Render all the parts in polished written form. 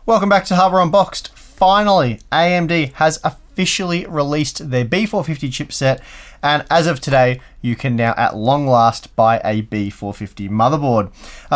Welcome back to Hardware Unboxed. Finally, AMD has officially released their B450 chipset, and as of today, you can now at long last buy a B450 motherboard.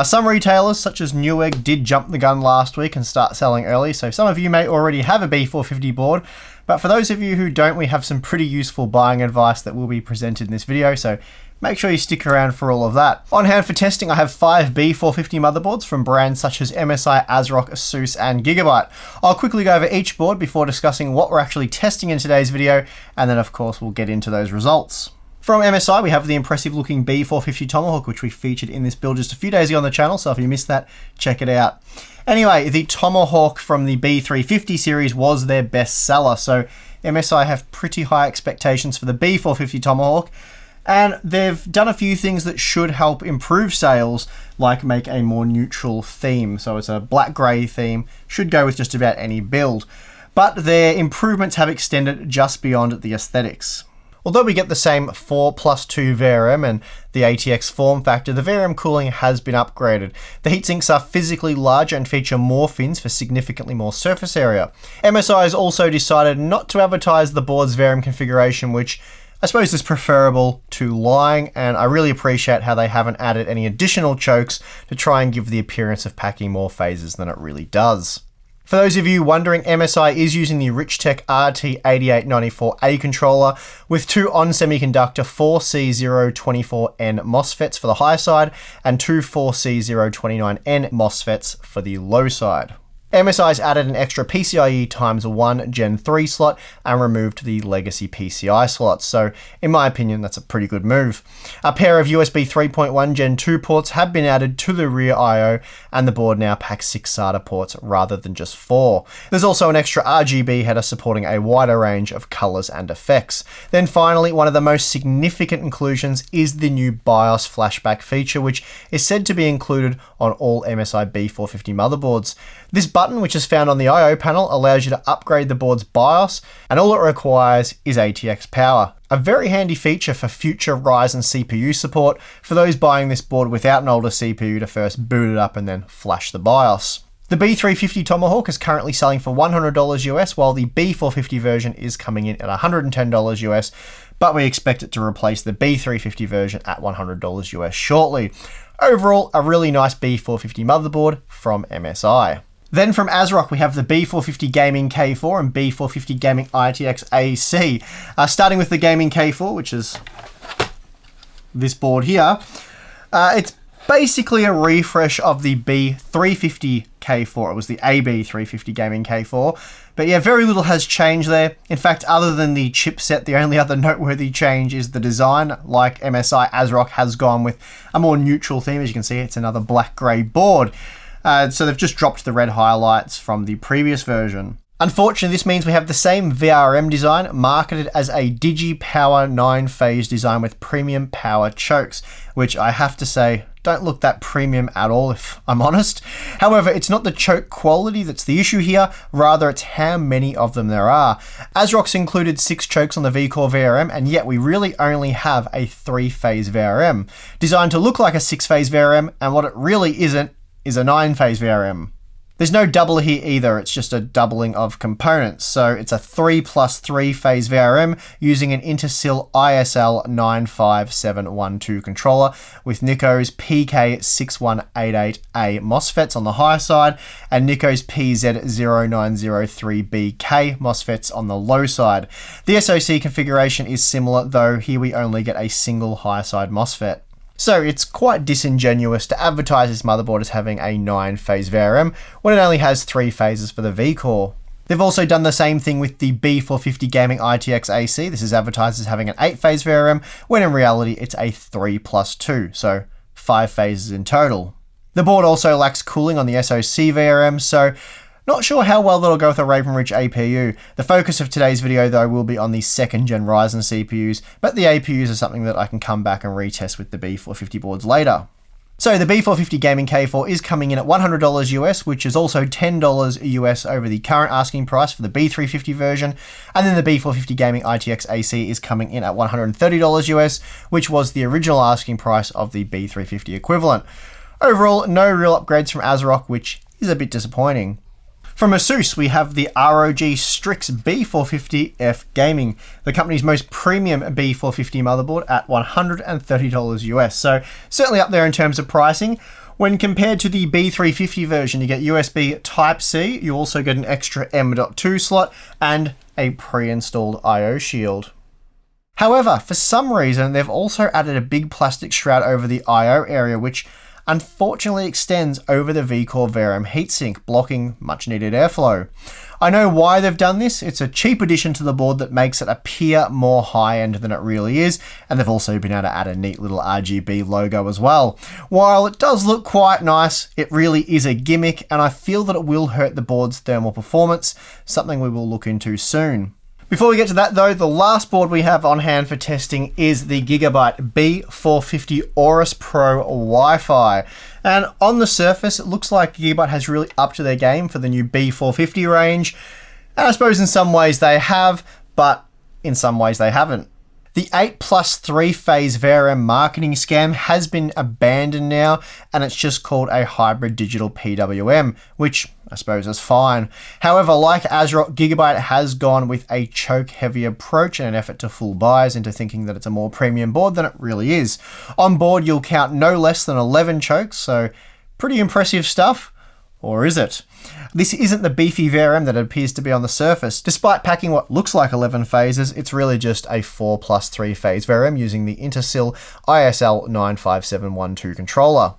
Some retailers, such as Newegg, did jump the gun last week and start selling early, so some of you may already have a B450 board, but for those of you who don't, we have some pretty useful buying advice that will be presented in this video, so make sure you stick around for all of that. On hand for testing, I have 5 B450 motherboards from brands such as MSI, Asrock, Asus, and Gigabyte. I'll quickly go over each board before discussing what we're actually testing in today's video, and then of course we'll get into those results. From MSI, we have the impressive looking B450 Tomahawk, which we featured in this build just a few days ago on the channel, so if you missed that, check it out. Anyway, the Tomahawk from the B350 series was their best seller, so MSI have pretty high expectations for the B450 Tomahawk, and they've done a few things that should help improve sales, like make a more neutral theme. So it's a black-grey theme, should go with just about any build. But their improvements have extended just beyond the aesthetics. Although we get the same 4+2 VRM and the ATX form factor, the VRM cooling has been upgraded. The heatsinks are physically larger and feature more fins for significantly more surface area. MSI has also decided not to advertise the board's VRM configuration, which I suppose is preferable to lying, and I really appreciate how they haven't added any additional chokes to try and give the appearance of packing more phases than it really does. For those of you wondering, MSI is using the Richtech RT8894A controller with 2 on-semiconductor 4C024N MOSFETs for the high side and 2 4C029N MOSFETs for the low side. MSI's added an extra PCIe x1 Gen 3 slot and removed the legacy PCI slots, so in my opinion that's a pretty good move. A pair of USB 3.1 Gen 2 ports have been added to the rear I/O, and the board now packs 6 SATA ports rather than just 4. There's also an extra RGB header supporting a wider range of colours and effects. Then finally, one of the most significant inclusions is the new BIOS flashback feature, which is said to be included on all MSI B450 motherboards. This button, which is found on the I/O panel, allows you to upgrade the board's BIOS, and all it requires is ATX power. A very handy feature for future Ryzen CPU support for those buying this board without an older CPU to first boot it up and then flash the BIOS. The B350 Tomahawk is currently selling for $100 US, while the B450 version is coming in at $110 US, but we expect it to replace the B350 version at $100 US shortly. Overall, a really nice B450 motherboard from MSI. Then from Asrock, we have the B450 Gaming K4 and B450 Gaming ITX AC. Starting with the Gaming K4, which is this board here. It's basically a refresh of the B350 K4. It was the AB350 Gaming K4. But yeah, very little has changed there. In fact, other than the chipset, the only other noteworthy change is the design. Like MSI, Asrock has gone with a more neutral theme. As you can see, it's another black-grey board. So they've just dropped the red highlights from the previous version. Unfortunately, this means we have the same VRM design, marketed as a DigiPower 9-phase design with premium power chokes, which I have to say, don't look that premium at all if I'm honest. However, it's not the choke quality that's the issue here, rather it's how many of them there are. Asrock's included 6 chokes on the V-Core VRM, and yet we really only have a 3-phase VRM, designed to look like a 6-phase VRM, and what it really isn't is a 9-phase VRM. There's no double here either, it's just a doubling of components. So it's a 3+3 phase VRM using an Intersil ISL 95712 controller with Nico's PK6188A MOSFETs on the high side and Nico's PZ0903BK MOSFETs on the low side. The SoC configuration is similar, though here we only get a single high side MOSFET. So it's quite disingenuous to advertise this motherboard as having a 9-phase VRM when it only has 3 phases for the V-Core. They've also done the same thing with the B450 Gaming ITX AC. This is advertised as having an 8-phase VRM when in reality it's a 3+2, so 5 phases in total. The board also lacks cooling on the SoC VRM, so not sure how well that'll go with a Raven Ridge APU. The focus of today's video though will be on the 2nd gen Ryzen CPUs, but the APUs are something that I can come back and retest with the B450 boards later. So the B450 Gaming K4 is coming in at $100 US, which is also $10 US over the current asking price for the B350 version, and then the B450 Gaming ITX AC is coming in at $130 US, which was the original asking price of the B350 equivalent. Overall, no real upgrades from Asrock, which is a bit disappointing. From Asus, we have the ROG Strix B450F Gaming, the company's most premium B450 motherboard at $130 US. So certainly up there in terms of pricing. When compared to the B350 version, you get USB Type-C, you also get an extra M.2 slot and a pre-installed I/O shield. However, for some reason, they've also added a big plastic shroud over the I/O area, which unfortunately extends over the V-Core VRM heatsink, blocking much needed airflow. I know why they've done this. It's a cheap addition to the board that makes it appear more high-end than it really is, and they've also been able to add a neat little RGB logo as well. While it does look quite nice, it really is a gimmick, and I feel that it will hurt the board's thermal performance, something we will look into soon. Before we get to that though, the last board we have on hand for testing is the Gigabyte B450 Aorus Pro Wi-Fi. And on the surface, it looks like Gigabyte has really upped their game for the new B450 range. And I suppose in some ways they have, but in some ways they haven't. The 8+3-phase VRM marketing scam has been abandoned now, and it's just called a hybrid digital PWM, which I suppose is fine. However, like Asrock, Gigabyte has gone with a choke-heavy approach in an effort to fool buyers into thinking that it's a more premium board than it really is. On board, you'll count no less than 11 chokes, so pretty impressive stuff. Or is it? This isn't the beefy VRM that it appears to be on the surface. Despite packing what looks like 11 phases, it's really just a 4+3 phase VRM using the Intersil ISL 95712 controller.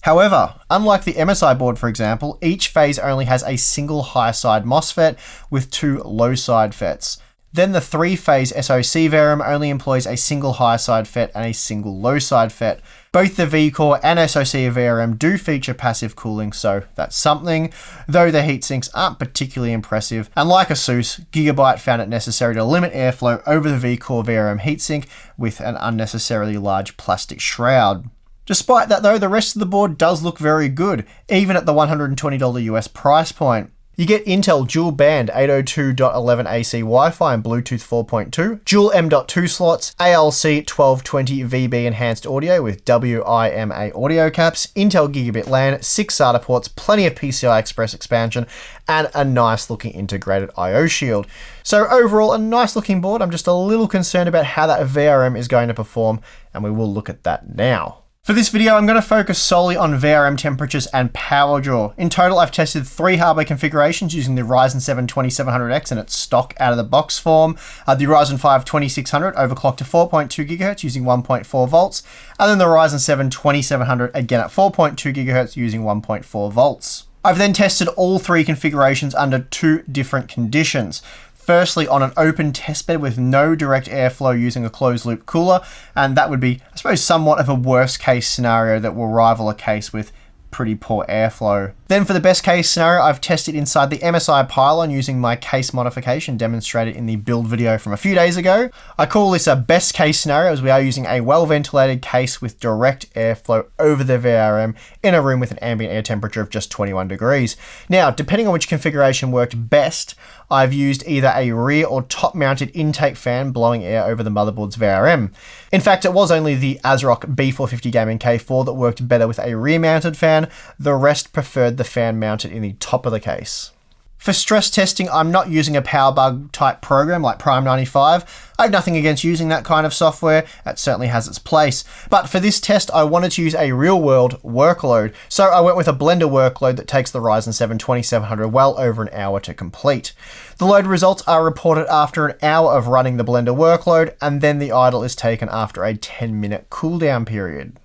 However, unlike the MSI board for example, each phase only has a single high side MOSFET with 2 low side FETs. Then the 3-phase SoC VRM only employs a single high side FET and a single low side FET. Both the V-Core and SoC VRM do feature passive cooling, so that's something, though the heatsinks aren't particularly impressive, and like Asus, Gigabyte found it necessary to limit airflow over the V-Core VRM heatsink with an unnecessarily large plastic shroud. Despite that though, the rest of the board does look very good, even at the $120 US price point. You get Intel dual band 802.11ac Wi-Fi and Bluetooth 4.2, dual M.2 slots, ALC 1220 VB enhanced audio with WIMA audio caps, Intel Gigabit LAN, 6 SATA ports, plenty of PCI Express expansion, and a nice looking integrated I/O shield. So overall, a nice looking board. I'm just a little concerned about how that VRM is going to perform, and we will look at that now. For this video, I'm going to focus solely on VRM temperatures and power draw. In total, I've tested 3 hardware configurations using the Ryzen 7 2700X in its stock out-of-the-box form, the Ryzen 5 2600 overclocked to 4.2 GHz using 1.4 volts, and then the Ryzen 7 2700 again at 4.2 GHz using 1.4 volts. I've then tested all 3 configurations under 2 different conditions. Firstly, on an open testbed with no direct airflow using a closed-loop cooler, and that would be, I suppose, somewhat of a worst-case scenario that will rival a case with pretty poor airflow. Then for the best case scenario, I've tested inside the MSI pylon using my case modification demonstrated in the build video from a few days ago. I call this a best case scenario as we are using a well-ventilated case with direct airflow over the VRM in a room with an ambient air temperature of just 21 degrees. Now, depending on which configuration worked best, I've used either a rear or top-mounted intake fan blowing air over the motherboard's VRM. In fact, it was only the Asrock B450 Gaming K4 that worked better with a rear-mounted fan. The rest preferred the fan mounted in the top of the case. For stress testing, I'm not using a PowerBug type program like Prime 95. I have nothing against using that kind of software, it certainly has its place. But for this test, I wanted to use a real-world workload, so I went with a Blender workload that takes the Ryzen 7 2700 well over an hour to complete. The load results are reported after an hour of running the Blender workload, and then the idle is taken after a 10-minute cooldown period.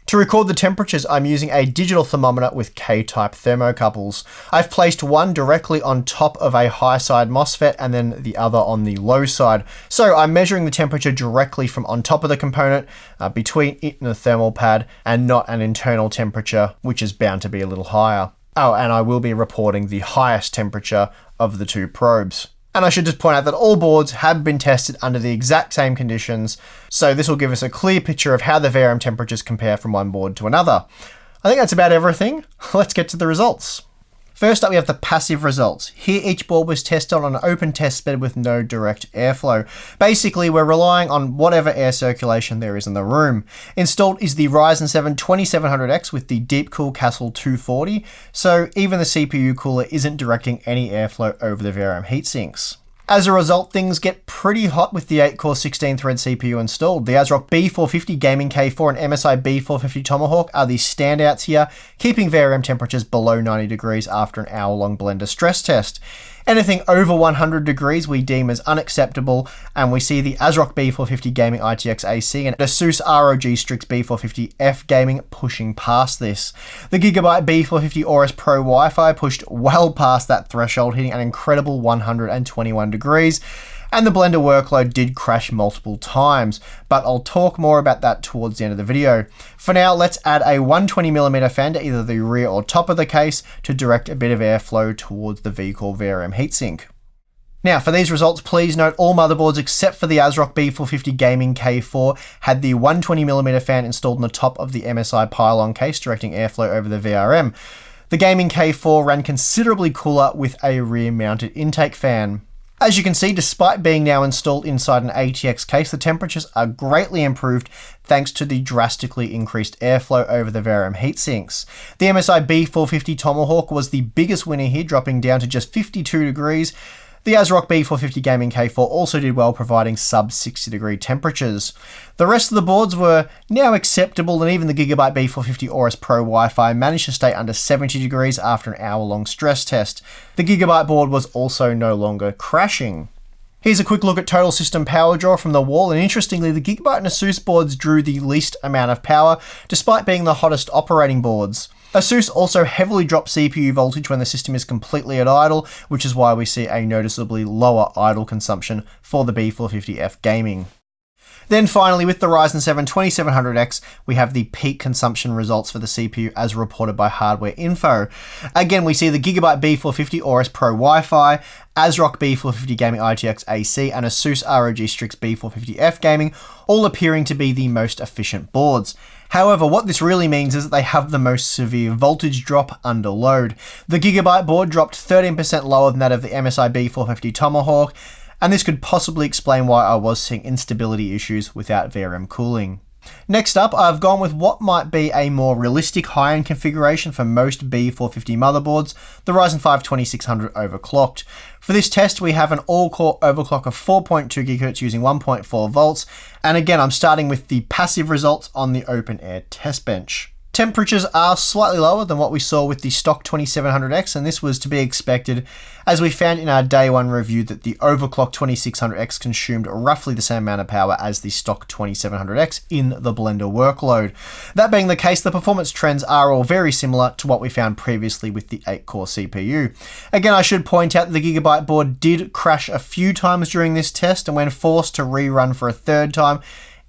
To record the temperatures, I'm using a digital thermometer with K-type thermocouples. I've placed one directly on top of a high side MOSFET and then the other on the low side. So I'm measuring the temperature directly from on top of the component, between it and the thermal pad, and not an internal temperature, which is bound to be a little higher. Oh, and I will be reporting the highest temperature of the 2 probes. And I should just point out that all boards have been tested under the exact same conditions, so this will give us a clear picture of how the VRM temperatures compare from one board to another. I think that's about everything. Let's get to the results. First up, we have the passive results. Here, each board was tested on an open test bed with no direct airflow. Basically, we're relying on whatever air circulation there is in the room. Installed is the Ryzen 7 2700X with the Deepcool Castle 240, so even the CPU cooler isn't directing any airflow over the VRM heatsinks. As a result, things get pretty hot with the 8-core 16-thread CPU installed. The Asrock B450 Gaming K4 and MSI B450 Tomahawk are the standouts here, keeping VRM temperatures below 90 degrees after an hour-long blender stress test. Anything over 100 degrees we deem as unacceptable, and we see the Asrock B450 Gaming ITX AC and Asus ROG Strix B450F Gaming pushing past this. The Gigabyte B450 Aorus Pro Wi-Fi pushed well past that threshold, hitting an incredible 121 degrees, and the blender workload did crash multiple times, but I'll talk more about that towards the end of the video. For now, let's add a 120mm fan to either the rear or top of the case to direct a bit of airflow towards the V-Core VRM heatsink. Now, for these results, please note all motherboards except for the Asrock B450 Gaming K4 had the 120mm fan installed on the top of the MSI pylon case, directing airflow over the VRM. The Gaming K4 ran considerably cooler with a rear-mounted intake fan. As you can see, despite being now installed inside an ATX case, the temperatures are greatly improved thanks to the drastically increased airflow over the VRM heatsinks. The MSI B450 Tomahawk was the biggest winner here, dropping down to just 52 degrees. The Asrock B450 Gaming K4 also did well, providing sub 60 degree temperatures. The rest of the boards were now acceptable, and even the Gigabyte B450 Aorus Pro Wi-Fi managed to stay under 70 degrees after an hour-long stress test. The Gigabyte board was also no longer crashing. Here's a quick look at total system power draw from the wall, and interestingly, the Gigabyte and Asus boards drew the least amount of power, despite being the hottest operating boards. Asus also heavily drops CPU voltage when the system is completely at idle, which is why we see a noticeably lower idle consumption for the B450F Gaming. Then finally, with the Ryzen 7 2700X, we have the peak consumption results for the CPU as reported by Hardware Info. Again, we see the Gigabyte B450 Aorus Pro Wi-Fi, Asrock B450 Gaming ITX AC, and Asus ROG Strix B450F Gaming, all appearing to be the most efficient boards. However, what this really means is that they have the most severe voltage drop under load. The Gigabyte board dropped 13% lower than that of the MSI B450 Tomahawk, and this could possibly explain why I was seeing instability issues without VRM cooling. Next up, I've gone with what might be a more realistic high-end configuration for most B450 motherboards, the Ryzen 5 2600 overclocked. For this test, we have an all-core overclock of 4.2 GHz using 1.4 volts, and again, I'm starting with the passive results on the open-air test bench. Temperatures are slightly lower than what we saw with the stock 2700X, and this was to be expected, as we found in our day one review that the overclocked 2600X consumed roughly the same amount of power as the stock 2700X in the blender workload. That being the case, the performance trends are all very similar to what we found previously with the 8-core CPU. Again, I should point out that the Gigabyte board did crash a few times during this test, and when forced to rerun for a third time,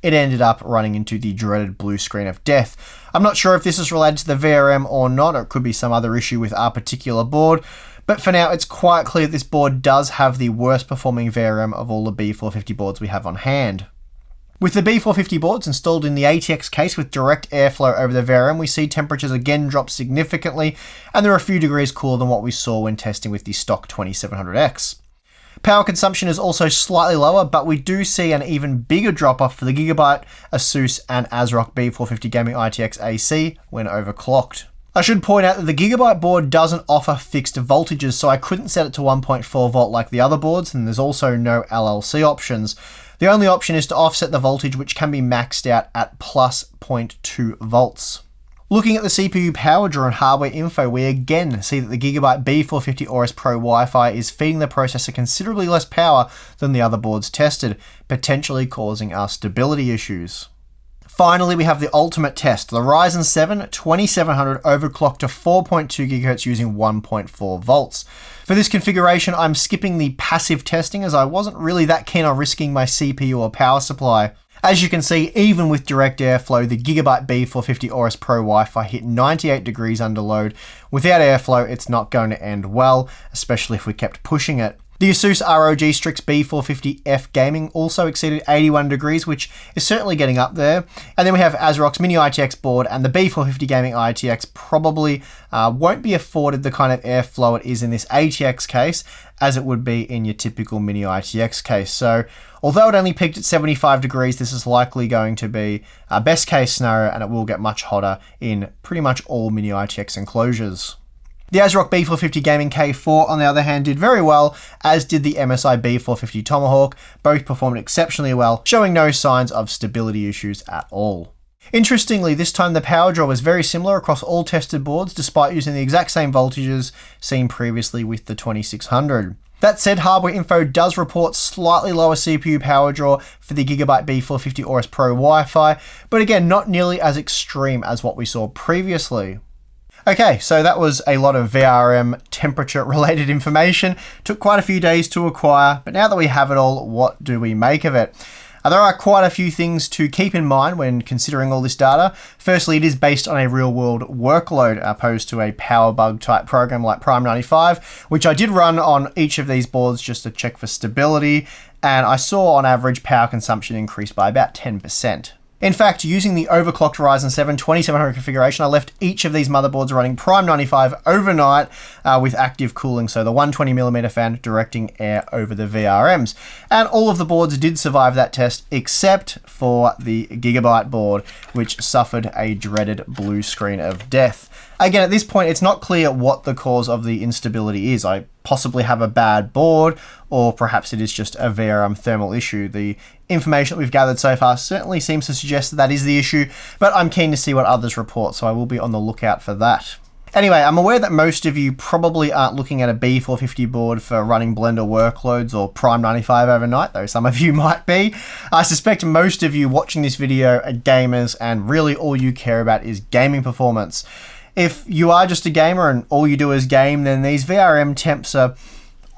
it ended up running into the dreaded blue screen of death. I'm not sure if this is related to the VRM or not, or it could be some other issue with our particular board, but for now it's quite clear this board does have the worst performing VRM of all the B450 boards we have on hand. With the B450 boards installed in the ATX case with direct airflow over the VRM, we see temperatures again drop significantly, and they're a few degrees cooler than what we saw when testing with the stock 2700X. Power consumption is also slightly lower, but we do see an even bigger drop-off for the Gigabyte, Asus, and Asrock B450 Gaming ITX AC when overclocked. I should point out that the Gigabyte board doesn't offer fixed voltages, so I couldn't set it to 1.4 volt like the other boards, and there's also no LLC options. The only option is to offset the voltage, which can be maxed out at plus 0.2 volts. Looking at the CPU power draw on Hardware Info, we again see that the Gigabyte B450 Aorus Pro Wi-Fi is feeding the processor considerably less power than the other boards tested, potentially causing us stability issues. Finally, we have the ultimate test, the Ryzen 7 2700 overclocked to 4.2 GHz using 1.4 volts. For this configuration, I'm skipping the passive testing as I wasn't really that keen on risking my CPU or power supply. As you can see, even with direct airflow, the Gigabyte B450 Aorus Pro Wi-Fi hit 98 degrees under load. Without airflow, it's not going to end well, especially if we kept pushing it. The Asus ROG Strix B450F gaming also exceeded 81 degrees, which is certainly getting up there. And then we have Asrock's mini ITX board, and the B450 gaming ITX probably won't be afforded the kind of airflow it is in this ATX case as it would be in your typical mini ITX case. So although it only peaked at 75 degrees, this is likely going to be a best case scenario, and it will get much hotter in pretty much all mini ITX enclosures. The Asrock B450 Gaming K4, on the other hand, did very well, as did the MSI B450 Tomahawk. Both performed exceptionally well, showing no signs of stability issues at all. Interestingly, this time the power draw was very similar across all tested boards, despite using the exact same voltages seen previously with the 2600. That said, Hardware Info does report slightly lower CPU power draw for the Gigabyte B450 Aorus Pro Wi-Fi, but again, not nearly as extreme as what we saw previously. Okay, so that was a lot of VRM temperature related information. Took quite a few days to acquire, but now that we have it all, what do we make of it? There are quite a few things to keep in mind when considering all this data. Firstly, it is based on a real-world workload opposed to a power bug type program like Prime 95, which I did run on each of these boards just to check for stability, and I saw on average power consumption increase by about 10%. In fact, using the Overclocked Ryzen 7 2700 configuration, I left each of these motherboards running Prime 95 overnight with active cooling, so the 120mm fan directing air over the VRMs. And all of the boards did survive that test, except for the Gigabyte board, which suffered a dreaded blue screen of death. Again, at this point, it's not clear what the cause of the instability is. I possibly have a bad board, or perhaps it is just a VRM thermal issue. The information that we've gathered so far certainly seems to suggest that that is the issue, but I'm keen to see what others report, so I will be on the lookout for that. Anyway, I'm aware that most of you probably aren't looking at a B450 board for running Blender workloads or Prime 95 overnight, though some of you might be. I suspect most of you watching this video are gamers, and really all you care about is gaming performance. If you are just a gamer and all you do is game, then these VRM temps are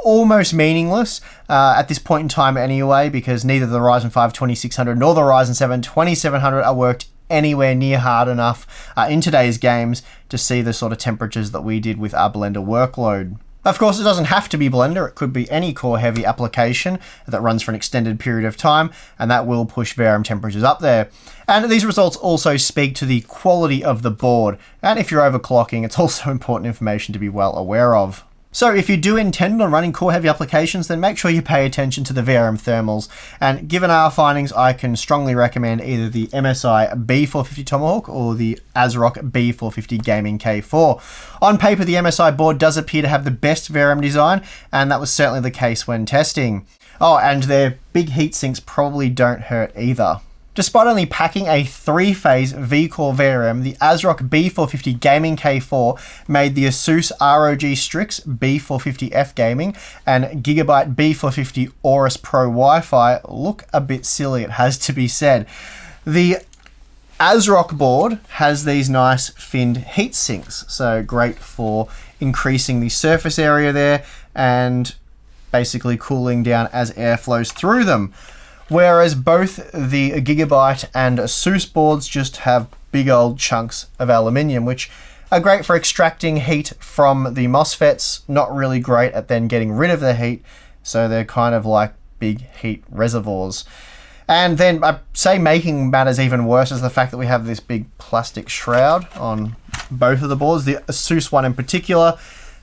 almost meaningless at this point in time anyway, because neither the Ryzen 5 2600 nor the Ryzen 7 2700 are worked anywhere near hard enough in today's games to see the sort of temperatures that we did with our Blender workload. Of course, it doesn't have to be Blender, it could be any core-heavy application that runs for an extended period of time, and that will push VRM temperatures up there. And these results also speak to the quality of the board, and if you're overclocking, it's also important information to be well aware of. So if you do intend on running core-heavy applications, then make sure you pay attention to the VRM thermals, and given our findings, I can strongly recommend either the MSI B450 Tomahawk or the Asrock B450 Gaming K4. On paper, the MSI board does appear to have the best VRM design, and that was certainly the case when testing. Oh, and their big heat sinks probably don't hurt either. Despite only packing a 3-phase V-Core VRM, the Asrock B450 Gaming K4 made the Asus ROG Strix B450F Gaming and Gigabyte B450 Aorus Pro Wi-Fi look a bit silly, it has to be said. The Asrock board has these nice finned heat sinks, so great for increasing the surface area there and basically cooling down as air flows through them. Whereas both the Gigabyte and Asus boards just have big old chunks of aluminium, which are great for extracting heat from the MOSFETs, not really great at then getting rid of the heat, so they're kind of like big heat reservoirs. And then I'd say making matters even worse is the fact that we have this big plastic shroud on both of the boards. The Asus one in particular,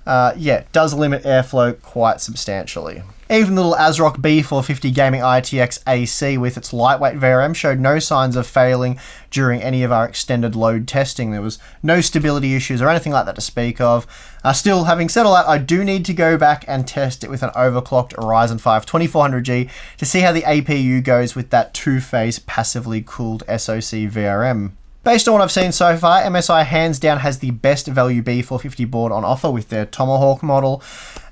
does limit airflow quite substantially. Even the little Asrock B450 Gaming ITX AC with its lightweight VRM showed no signs of failing during any of our extended load testing. There was no stability issues or anything like that to speak of. Still, having said all that, I do need to go back and test it with an overclocked Ryzen 5 2400G to see how the APU goes with that 2-phase passively cooled SoC VRM. Based on what I've seen so far, MSI hands down has the best value B450 board on offer with their Tomahawk model.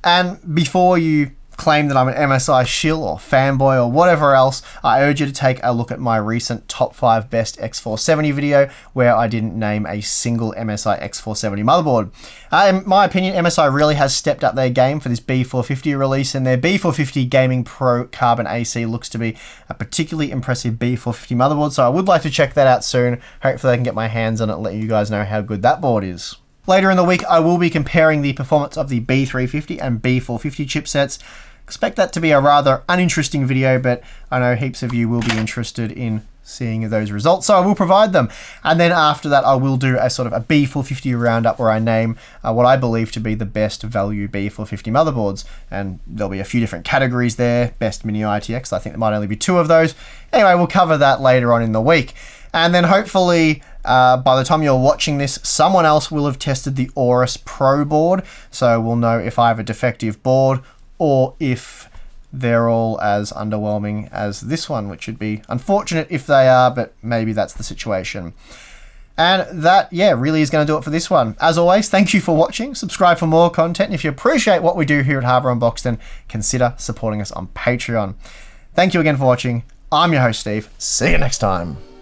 And before you claim that I'm an MSI shill or fanboy or whatever else, I urge you to take a look at my recent top 5 best X470 video where I didn't name a single MSI X470 motherboard. In my opinion, MSI really has stepped up their game for this B450 release, and their B450 Gaming Pro Carbon AC looks to be a particularly impressive B450 motherboard, so I would like to check that out soon. Hopefully I can get my hands on it and let you guys know how good that board is. Later in the week, I will be comparing the performance of the B350 and B450 chipsets. expect that to be a rather uninteresting video, but I know heaps of you will be interested in seeing those results, so I will provide them. And then after that, I will do a sort of a B450 roundup where I name what I believe to be the best value B450 motherboards, and there'll be a few different categories there. Best mini ITX, I think there might only be 2 of those. Anyway, we'll cover that later on in the week. And then hopefully by the time you're watching this, someone else will have tested the Aorus Pro board, so we'll know if I have a defective board or if they're all as underwhelming as this one, which would be unfortunate if they are, but maybe that's the situation. And that, yeah, really is going to do it for this one. As always, thank you for watching. Subscribe for more content. And if you appreciate what we do here at Hardware Unboxed, then consider supporting us on Patreon. Thank you again for watching. I'm your host, Steve. See you next time.